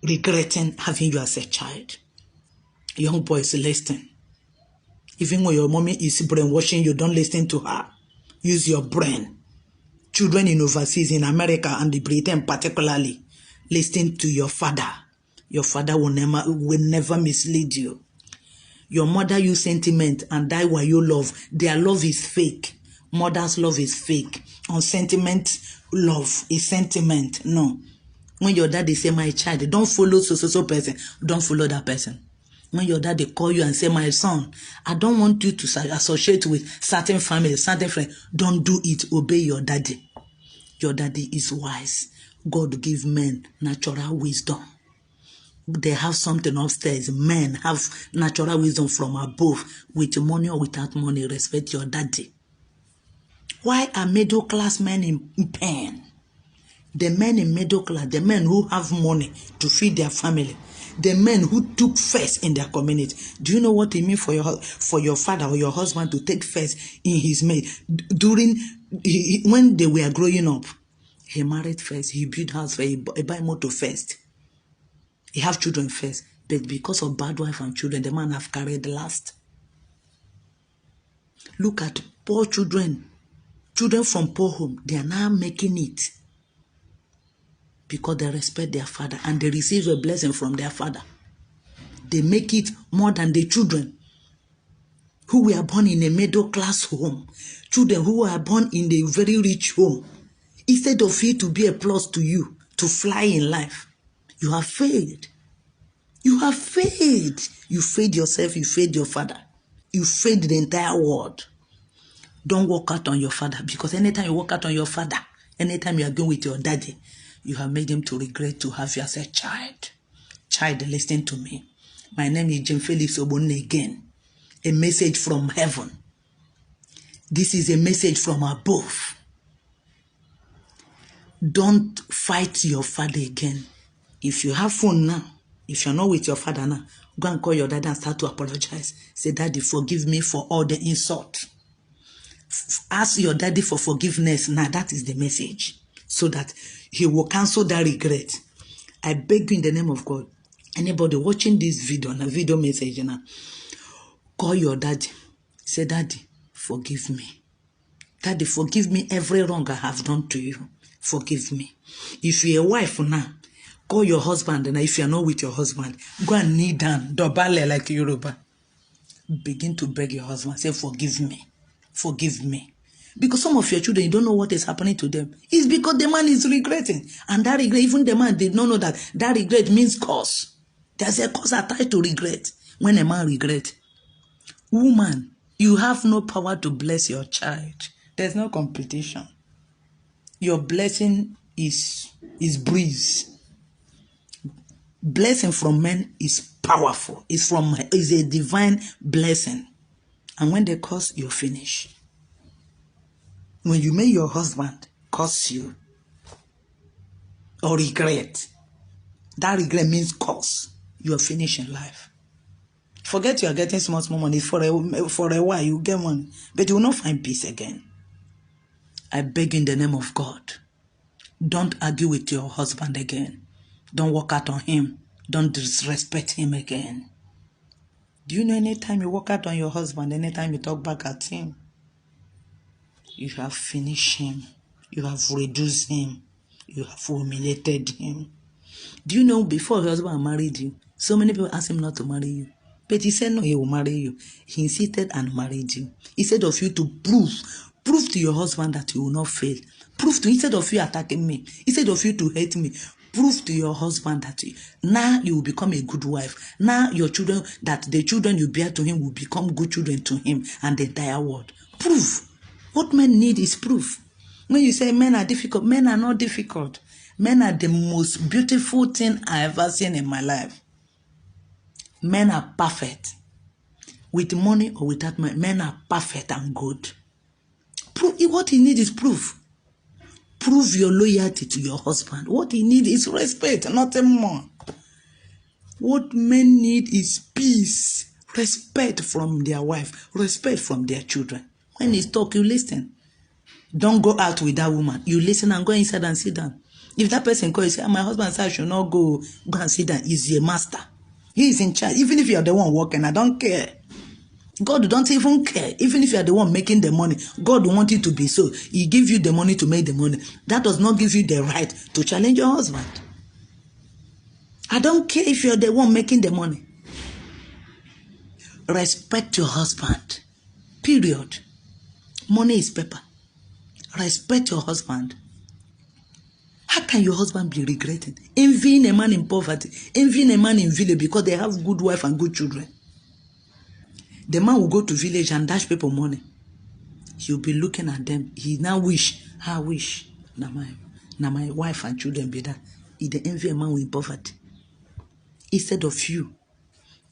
regretting having you as a child. Young boys, listen. Even when your mommy is brainwashing you, don't listen to her. Use your brain. Children in overseas, in America and Britain particularly, listen to your father. Your father will never mislead you. Your mother use sentiment and die while you love. Their love is fake. Mother's love is fake. On sentiment, love is sentiment. No. When your daddy say, my child, don't follow so person. Don't follow that person. When your daddy call you and say, my son, I don't want you to associate with certain family, certain friends. Don't do it. Obey your daddy. Your daddy is wise. God give men natural wisdom. They have something upstairs. Men have natural wisdom from above. With money or without money, respect your daddy. Why are middle class men in pain? The men in middle class, the men who have money to feed their family, the men who took first in their community. Do you know what it means for your father or your husband to take first in his mate? When they were growing up, he married first, he built house first, he buy motor first. He have children first, but because of bad wife and children, the man have carried last. Look at poor children. Children from poor home, they are now making it because they respect their father and they receive a blessing from their father. They make it more than the children who were born in a middle class home, children who were born in a very rich home. Instead of it to be a plus to you, to fly in life, you have failed. You have failed. You failed yourself, you failed your father. You failed the entire world. Don't walk out on your father, because anytime you walk out on your father, anytime you are going with your daddy, you have made him to regret to have you as a child. Child, listen to me. My name is Jim Felix Obonne again. A message from heaven. This is a message from above. Don't fight your father again. If you have phone now, if you're not with your father now, go and call your dad and start to apologize. Say, Daddy, forgive me for all the insult. Ask your daddy for forgiveness. Now that is the message. So that he will cancel that regret. I beg you in the name of God. Anybody watching this video, a video message now, call your daddy. Say, Daddy, forgive me. Daddy, forgive me every wrong I have done to you. Forgive me. If you're a wife now, call your husband, and if you're not with your husband, go and kneel down, dobale like Yoruba. Begin to beg your husband, say, forgive me. Forgive me. Because some of your children, you don't know what is happening to them. It's because the man is regretting. And that regret, even the man did not know that regret means cause. There's a cause attached to regret. When a man regrets. Woman, you have no power to bless your child. There's no competition. Your blessing is breeze. Blessing from men is powerful. It's a divine blessing. And when they curse, you finish. When you make your husband curse you or regret, that regret means curse. You are finished in life. Forget you are getting small money. For a while, you get money. But you will not find peace again. I beg in the name of God. Don't argue with your husband again. Don't walk out on him. Don't disrespect him again. Do you know anytime you walk out on your husband, anytime you talk back at him, you have finished him. You have reduced him. You have humiliated him. Do you know before your husband married you, so many people asked him not to marry you. But he said no, he will marry you. He insisted and married you. Instead of you to prove to your husband that you will not fail. Instead of you attacking me, instead of you to hate me, prove to your husband that now you will become a good wife. Now your children, that the children you bear to him will become good children to him and the entire world. Proof. What men need is proof. When you say men are difficult, men are not difficult. Men are the most beautiful thing I ever seen in my life. Men are perfect. With money or without money, men are perfect and good. What he needs is proof. Prove your loyalty to your husband. What he needs is respect, nothing more. What men need is peace, respect from their wife, respect from their children. When he's talking, you listen. Don't go out with that woman. You listen and go inside and sit down. If that person call you, say, my husband said I should not go and sit down, he's a master. He is in charge. Even if you're the one working, I don't care. God don't even care. Even if you're the one making the money, God wants it to be so. He gives you the money to make the money. That does not give you the right to challenge your husband. I don't care if you're the one making the money. Respect your husband. Period. Money is paper. Respect your husband. How can your husband be regretting? Envying a man in poverty, envying a man in village because they have good wife and good children. The man will go to village and dash people money. He'll be looking at them. He now wish, I wish. Now my wife and children be that. He the envy a man with poverty. Instead of you,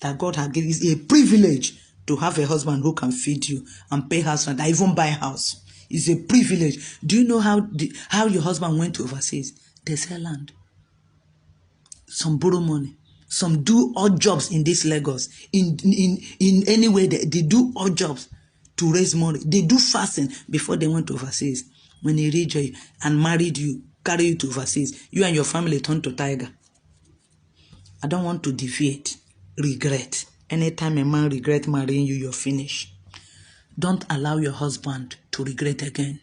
that God has given you a privilege to have a husband who can feed you and pay house rent, and even buy a house. It's a privilege. Do you know how your husband went to overseas? They sell land. Some borrow money. Some do odd jobs in this Lagos. In any way, they do odd jobs to raise money. They do fasting before they went to overseas. When he reached you and married you, carry you to overseas, you and your family turn to tiger. I don't want to deviate. Regret. Anytime a man regret marrying you, you're finished. Don't allow your husband to regret again.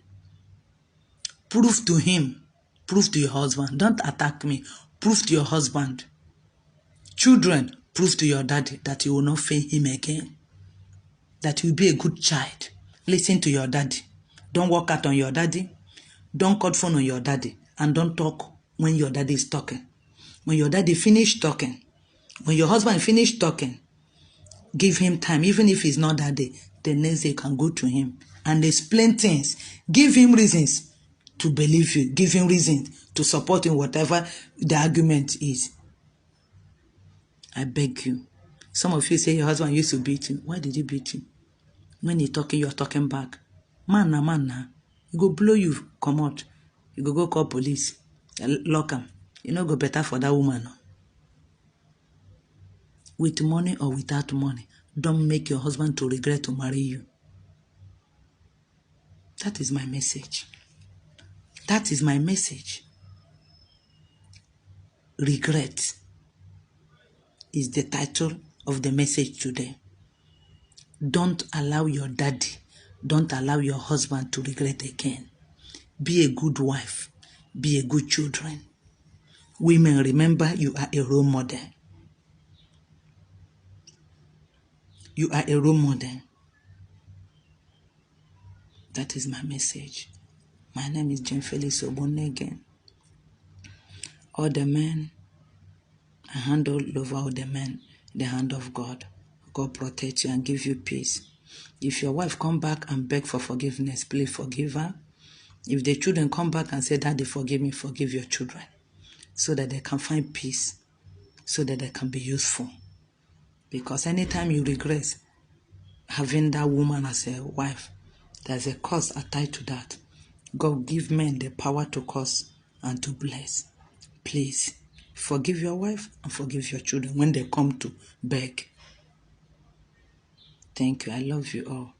Prove to him. Prove to your husband. Don't attack me. Prove to your husband. Children, prove to your daddy that you will not fail him again. That you will be a good child. Listen to your daddy. Don't walk out on your daddy. Don't cut phone on your daddy. And don't talk when your daddy is talking. When your daddy finish talking, when your husband finish talking, give him time. Even if he's not that day, the next day you can go to him and explain things. Give him reasons to believe you. Give him reasons to support him, whatever the argument is. I beg you. Some of you say your husband used to beat you. Why did he beat you? When he's talking, you're talking back. Man na. He go blow you, come out. You go call police. Lock him. You know go better for that woman. With money or without money, don't make your husband to regret to marry you. That is my message. That is my message. Regret is the title of the message today. Don't allow your daddy, don't allow your husband to regret again. Be a good wife. Be a good children. Women, remember you are a role model. You are a role model. That is my message. My name is Jane Felix Obonne again. All the men, I hand all over all the men, the hand of God. God protect you and give you peace. If your wife come back and beg for forgiveness, please forgive her. If the children come back and say, Daddy, forgive me, forgive your children. So that they can find peace. So that they can be useful. Because anytime you regret having that woman as a wife, there's a cost attached to that. God give men the power to curse and to bless. Please, forgive your wife and forgive your children when they come to beg. Thank you. I love you all.